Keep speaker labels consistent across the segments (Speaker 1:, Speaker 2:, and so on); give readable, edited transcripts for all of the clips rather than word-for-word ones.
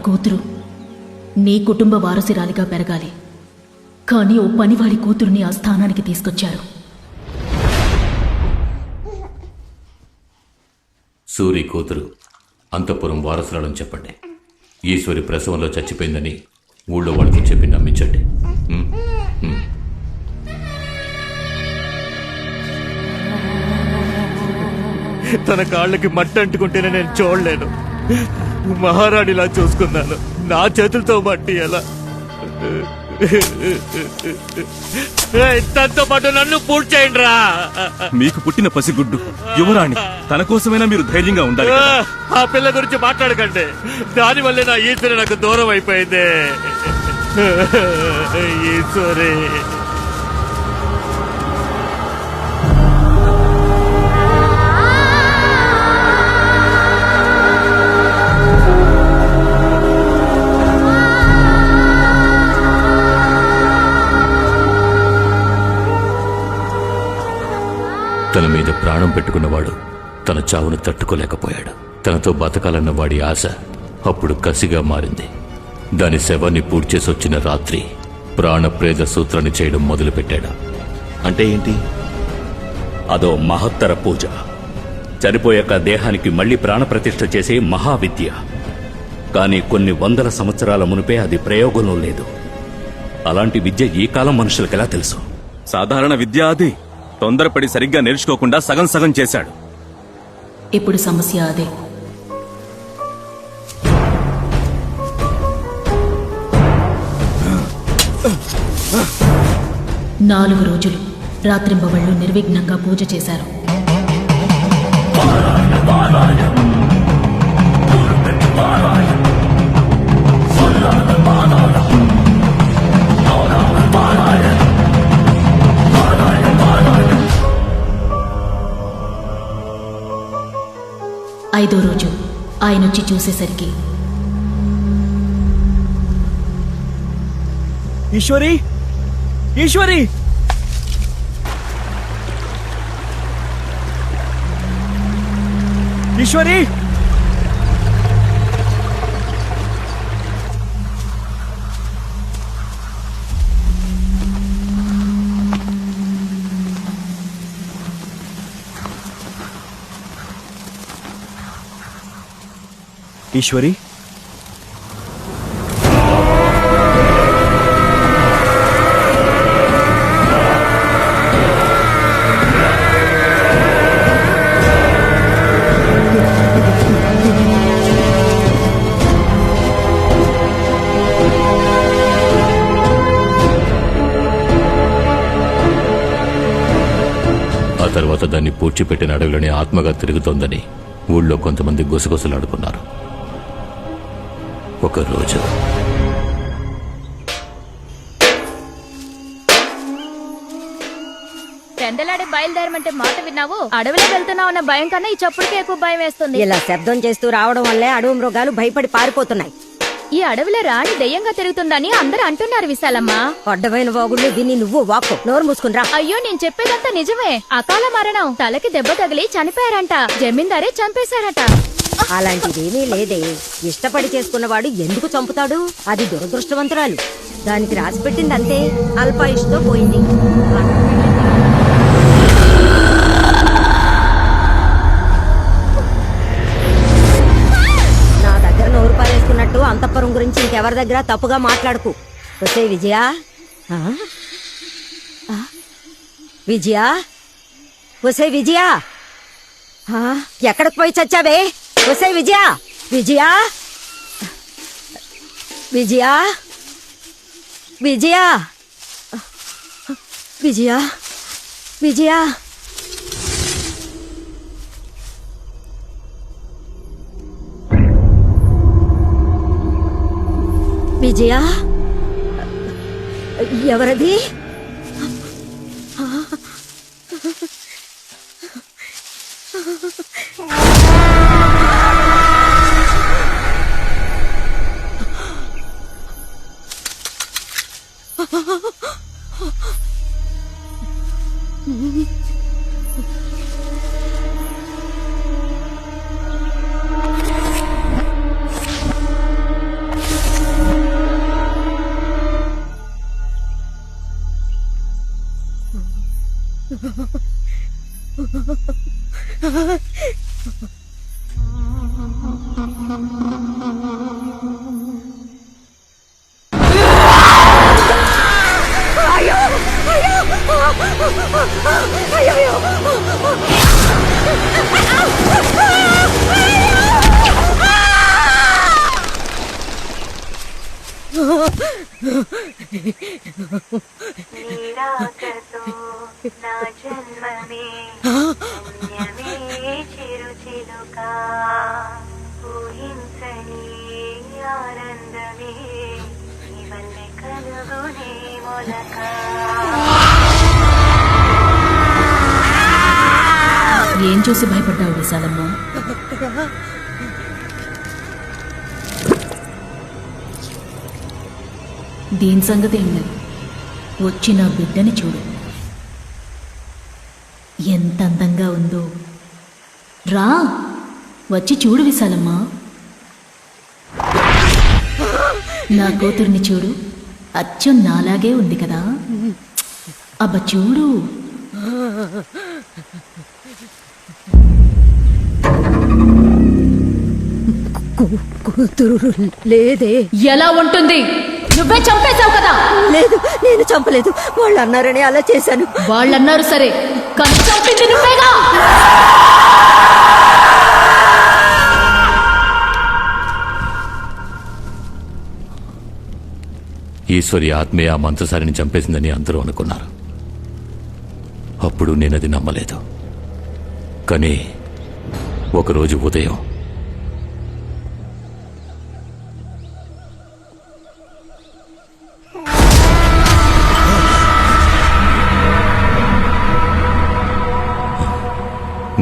Speaker 1: కూతురు నీ కుటుంబ వారసురాలిగా పెరగాలి. కానీ ఓ పనివాడి కూతురుని ఆ స్థానానికి తీసుకొచ్చారు.
Speaker 2: సూరి కూతురు అంతఃపురం వారసురాలని చెప్పండి. ఈశ్వరి ప్రసవంలో చచ్చిపోయిందని ఊళ్ళో వాళ్ళతో చెప్పి నమ్మించండి.
Speaker 3: తన కాళ్ళకి మట్టి అంటుకుంటేనే నేను చూడలేను. మహారాణిలా చూసుకున్నాను. నా చేతులతో మట్టి ఎలా? తనతో పాటు నన్ను పూర్తి చేయండి రా.
Speaker 4: మీకు పుట్టిన పసిగుడ్డు యువరాణి. తన కోసమైనా మీరు ధైర్యంగా ఉండాలి.
Speaker 3: ఆ పిల్ల గురించి మాట్లాడకండి. దానివల్లే నా ఈశ్వరి నాకు దూరం అయిపోయింది. ఈశ్వరి
Speaker 2: తన మీద ప్రాణం పెట్టుకున్నవాడు తన చావును తట్టుకోలేకపోయాడు. తనతో బతకాలన్న వాడి ఆశ అప్పుడు కసిగా మారింది. దాని శవాన్ని పూడ్చేసొచ్చిన రాత్రి ప్రాణప్రేద సూత్రాన్ని చేయడం మొదలుపెట్టాడు.
Speaker 5: అంటే ఏంటి? అదో మహత్తర పూజ. చనిపోయాక దేహానికి మళ్లీ ప్రాణప్రతిష్ఠ చేసే మహావిద్య. కానీ కొన్ని వందల సంవత్సరాల మునిపే అది ప్రయోగంలో లేదు. అలాంటి విద్య ఈ కాలం మనుషులకెలా తెలుసు?
Speaker 4: సాధారణ విద్య అది. తొందరపడి సరిగ్గా నేర్చుకోకుండా సగం సగం చేశాడు.
Speaker 1: ఇప్పుడు సమస్య అదే. నాలుగు రోజులు రాత్రింబవళ్లు నిర్విఘ్నంగా పూజ చేశారు. ఐదో రోజు ఆయనొచ్చి చూసేసరికి
Speaker 3: ఈశ్వరి, ఈశ్వరి, ఈశ్వరి, ఈశ్వరి.
Speaker 2: ఆ తర్వాత దాన్ని పూడ్చిపెట్టిన అడవిలోనే ఆత్మగా తిరుగుతోందని ఊళ్ళో కొంతమంది గుసగుసలాడుకున్నారు. ఒకరోజు
Speaker 6: పెందలాడే బయలుదేరమంటే మాట విన్నావు? అడవిలో వెళ్తున్నావు అన్న భయం కన్నా ఈ చప్పుడుకే ఎక్కువ భయం వేస్తుంది.
Speaker 7: ఇలా శబ్దం చేస్తూ రావడం వల్లే అడవి మృగాలు భయపడి పారిపోతున్నాయి.
Speaker 6: ఈ అడవిలో రాణి దెయ్యంగా తిరుగుతుందని అందరూ అంటున్నారు విశాలమ్మ.
Speaker 7: అడ్డమైన వాగుళ్ళు దీన్ని నువ్వు వాక్కు. నోరు మూసుకుని రా.
Speaker 6: అయ్యో, నేను చెప్పేదంతా నిజమే. అకాల మరణం, తలకి దెబ్బ తగిలి చనిపోయారంట. జమీందారే చంపేశారట.
Speaker 7: అలాంటిదేమీ లేదే. ఇష్టపడి చేసుకున్నవాడు ఎందుకు చంపుతాడు? అది దురదృష్టవంతురాలు. దానికి రాసి పెట్టింది అంతే. అల్పాయుష్తో పోయింది. నా దగ్గర నోరు పారేసుకున్నట్టు అంతఃపురం గురించి ఇంకెవరి దగ్గర తప్పుగా మాట్లాడుకు. వస్తే విజయ, విజయ, వసే విజయ, ఎక్కడికి పోయి చచ్చావే? వసే విజయ, విజయ, విజయ, విజయ, విజయ, విజయ. విజయ, ఎవరది?
Speaker 8: నీరాకతో నా జన్మమే పుణ్యమే చిరుచిలుక ఊహించని ఆనందమే ఇవన్నీ కలుగునే మొలక.
Speaker 1: ఏం చూసి భయపడ్డావు విశాలమ్మ? దీని సంగతి ఏం లేదు. వచ్చిన బిడ్డని చూడు, ఎంత అందంగా ఉందో. రా, వచ్చి చూడు విశాలమ్మ. నా కూతుర్ని చూడు, అచ్చం నాలాగే ఉంది కదా. అబ్బ చూడు.
Speaker 7: కూతురు లేదే.
Speaker 1: ఎలా ఉంటుంది? నువ్వే చంపేశావు కదా.
Speaker 7: లేదు, నేను చంపలేదు. వాళ్ళు అన్నారని అలా చేశాను.
Speaker 1: వాళ్ళన్నారు సరే, కానీ చంపింది నువ్వేగా.
Speaker 2: ఈశ్వరి ఆత్మే ఆ మంత్రసారిని చంపేసిందని అందరూ అనుకున్నారు. అప్పుడు నేనది నమ్మలేదు. కానీ ఒకరోజు ఉదయం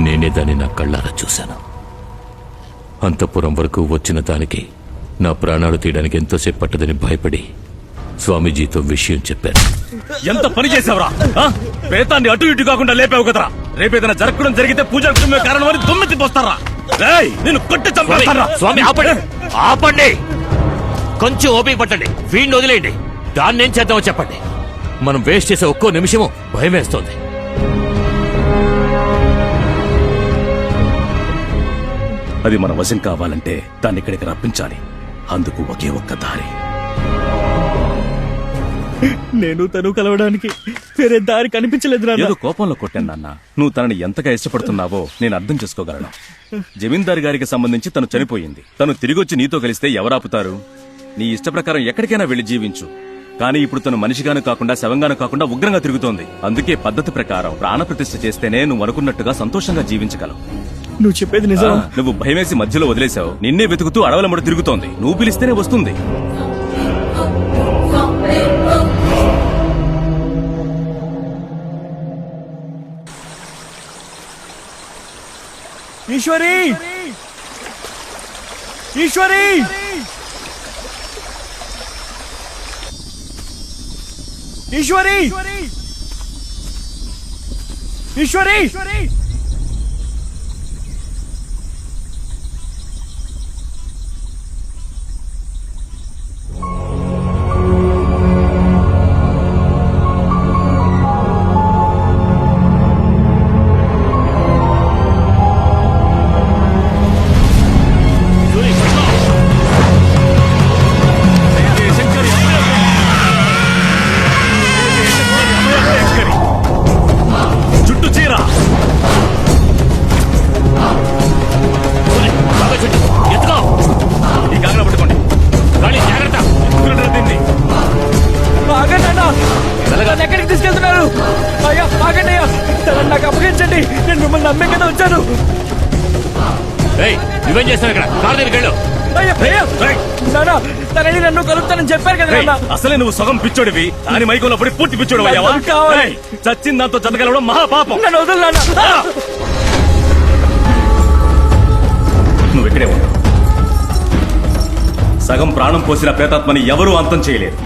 Speaker 2: నేనే దాన్ని నా కళ్ళారా చూశాను. అంతఃపురం వరకు వచ్చిన దానికి నా ప్రాణాలు తీయడానికి ఎంతోసేపు పట్టదని భయపడి స్వామీజీతో విషయం చెప్పాను.
Speaker 4: ఎంత పని చేసావురా? ప్రేతాన్ని అటు ఇటు కాకుండా లేపావు కదరా. రేపేదైనా జరగడం జరిగితే పూజా కారణం అని దుమ్మెత్తి పోస్తారా? నేను కొట్టి చంపేస్తారా?
Speaker 3: స్వామి ఆపండి, ఆపండి. కొంచెం ఓపిక పట్టండి, వీడిని వదిలేయండి. దాన్ని ఏం చేద్దామో చెప్పండి. మనం వేస్ట్ చేసే ఒక్కో నిమిషము భయం వేస్తోంది.
Speaker 4: అది మన వశం కావాలంటే దాన్ని ఇక్కడికి రప్పించాలి. అందుకు ఒకే ఒక్క దారి.
Speaker 3: నేను తను కలవడానికి వేరే దారి కనిపించలేదు.
Speaker 4: ఏదో కోపంలో కొట్టాను నాన్న. నువ్వు తనని ఎంతగా ఇష్టపడుతున్నావో నేను అర్థం చేసుకోగలను. జమీందారు గారికి సంబంధించి తను చనిపోయింది. తను తిరిగొచ్చి నీతో కలిస్తే ఎవరాపుతారు? నీ ఇష్ట ప్రకారం ఎక్కడికైనా వెళ్లి జీవించు. కానీ ఇప్పుడు తను మనిషిగాను కాకుండా శవంగాను కాకుండా ఉగ్రంగా తిరుగుతోంది. అందుకే పద్ధతి ప్రకారం ప్రాణప్రతిష్ఠ చేస్తేనే నువ్వు అనుకున్నట్టుగా సంతోషంగా జీవించగలవు.
Speaker 3: నువ్వు చెప్పేది నిజం.
Speaker 4: నువ్వు భయమేసి మధ్యలో వదిలేశావు. నిన్నే వెతుకుతూ అడవుల ముడ తిరుగుతోంది. నువ్వు పిలిస్తేనే వస్తుంది.
Speaker 3: ఈశ్వరి, ఈశ్వరి, ఈశ్వరి, ఈశ్వరి.
Speaker 4: చుట్టూ చీర
Speaker 3: ఎత్తుకో.
Speaker 4: ఈ కాగన పట్టుకోండి.
Speaker 3: కానీ జాగ్రత్త.
Speaker 4: దీన్ని
Speaker 3: ఎక్కడికి తీసుకెళ్తున్నారు? అయ్యా ఆగండి, అయ్యా నాకు అప్పగించండి. నేను మిమ్మల్ని నమ్మే కదా వచ్చాను. నువ్వేం చేస్తాను ఇక్కడ? కారు దగ్గరికి వెళ్ళు. తనని నన్ను కలుపుతానని చెప్పారు కదా నాన్న.
Speaker 4: అసలే నువ్వు సగం పిచ్చోడివి అని మైకంలో పడి పూర్తి పిచ్చోడు అయ్యావా? చచ్చిన దాంతో జతగలవడం మహాపాపం.
Speaker 3: నన్ను వదులు నాన్న.
Speaker 4: నువ్వు ఇక్కడే ఉన్నావు. సగం ప్రాణం పోసిన ప్రేతాత్మని ఎవరూ అంతం చేయలేరు.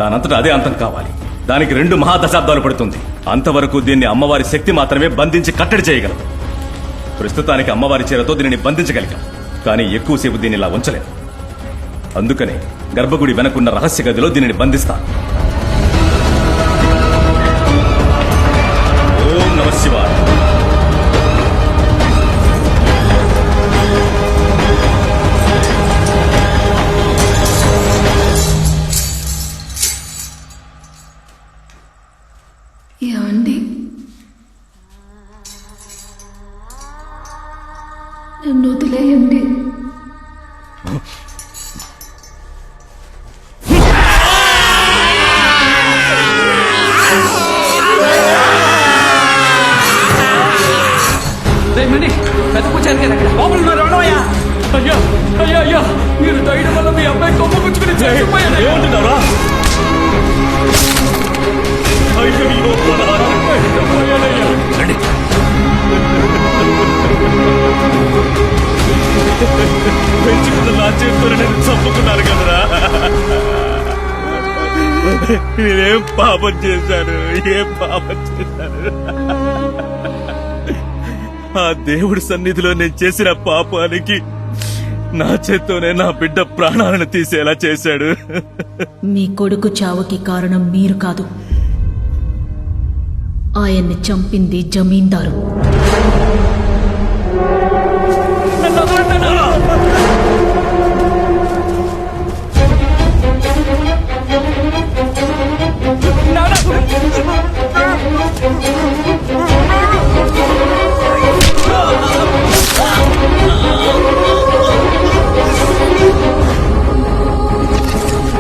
Speaker 4: దానంతటా అదే అంతం కావాలి. దానికి 2 మహాదశాబ్దాలు పడుతుంది. అంతవరకు దీన్ని అమ్మవారి శక్తి మాత్రమే బంధించి కట్టడి చేయగలదు. ప్రస్తుతానికి అమ్మవారి చీరతో దీనిని బంధించగలిగాం. కానీ ఎక్కువసేపు దీన్ని ఇలా ఉంచలేం. అందుకనే గర్భగుడి వెనకున్న రహస్య గదిలో దీనిని బంధిస్తాను. ఓం నమః శివాయ.
Speaker 1: ఏమండి నన్ను వదిలేయండి.
Speaker 9: పెద్ద పూజారి గారు అక్కడ లోపల ఉన్నారు, ఎవడోయ్యా? అయ్యా అయ్యా అయ్యా, మీరు దయడం వల్ల మీ అబ్బాయి కొమ్మ గుచ్చుకుని చచ్చిపోయాడు.
Speaker 4: ఏమంటున్నారా? అయ్యయ్యో,
Speaker 9: చచ్చిపోయాడయ్యా.
Speaker 3: రండి.
Speaker 4: పెంచుకున్న నా చేతితో నేను చంపుకున్నారు కదరా. నేనేం పాపం చేశాను, ఏం పాపం చేశాను? ఆ దేవుడి సన్నిధిలో నేను చేసిన పాపానికి నా చేత్తోనే నా బిడ్డ ప్రాణాలను తీసేలా చేశాడు.
Speaker 1: మీ కొడుకు చావుకి కారణం మీరు కాదు, ఆయన్ని చంపింది జమీందారు.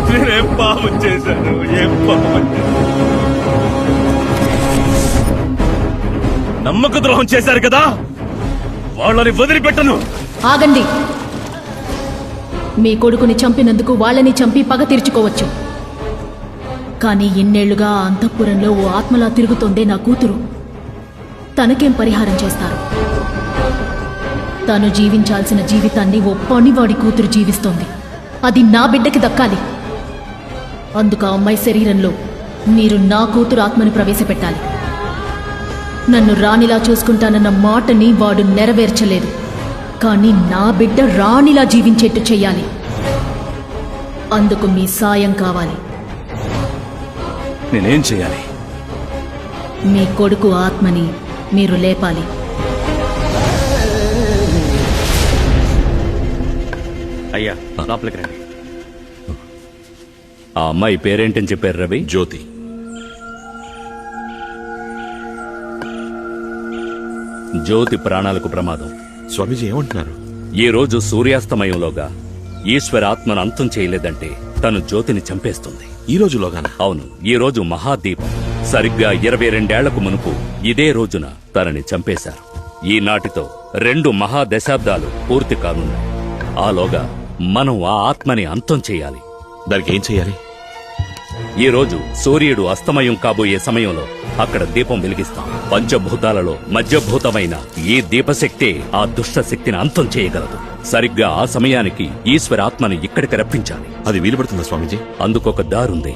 Speaker 4: నేనేం పాపం చేశాను, ఏం పాపం చేశాను? నమ్మక ద్రోహం చేశారు కదా, వాళ్ళని వదిలిపెట్టను.
Speaker 1: ఆగండి. మీ కొడుకుని చంపినందుకు వాళ్ళని చంపి పగ తీర్చుకోవచ్చు, కానీ ఇన్నేళ్లుగా ఆ అంతఃపురంలో ఓ ఆత్మలా తిరుగుతోందే నా కూతురు. తనకేం పరిహారం చేస్తారు? తను జీవించాల్సిన జీవితాన్ని ఓ పనివాడి కూతురు జీవిస్తోంది. అది నా బిడ్డకి దక్కాలి. అందుకు ఆ అమ్మాయి శరీరంలో మీరు నా కూతురు ఆత్మని ప్రవేశపెట్టాలి. నన్ను రాణిలా చూసుకుంటానన్న మాటని వాడు నెరవేర్చలేదు, కానీ నా బిడ్డ రాణిలా జీవించేట్టు చెయ్యాలి. అందుకు మీ సాయం కావాలి.
Speaker 4: నేనేం చేయాలి?
Speaker 1: మీ కొడుకు ఆత్మని మీరు లేపాలి.
Speaker 4: అయ్యా, లోపలికి రండి.
Speaker 5: ఆ అమ్మాయి పేరేంటని చెప్పారు రవి?
Speaker 3: జ్యోతి.
Speaker 5: జ్యోతి ప్రాణాలకు ప్రమాదం.
Speaker 3: స్వామీజీ ఏమంటున్నారు?
Speaker 5: ఈ రోజు సూర్యాస్తమయంలోగా ఈశ్వర ఆత్మను అంతం చేయలేదంటే తను జ్యోతిని చంపేస్తుంది.
Speaker 3: ఈ రోజులోగానా?
Speaker 5: అవును, ఈ రోజు మహాదీపం. సరిగ్గా 22 మునుపు ఇదే రోజున తనని చంపేశారు. ఈనాటితో 2 మహాదశాబ్దాలు పూర్తి కానున్నాయి. ఆలోగా మనం ఆ ఆత్మని అంతం చేయాలి.
Speaker 3: దానికి ఏం చేయాలి?
Speaker 5: ఈ రోజు సూర్యుడు అస్తమయం కాబోయే సమయంలో అక్కడ దీపం వెలిగిస్తాం. పంచభూతాలలో మధ్యభూతమైన ఈ దీపశక్తే ఆ దుష్ట శక్తిని అంతం చేయగలదు. సరిగ్గా ఆ సమయానికి ఈశ్వరాత్మని ఇక్కడికి రప్పించాలి.
Speaker 3: అది వీలు పడుతుందా స్వామీజీ?
Speaker 5: అందుకొక దారుంది.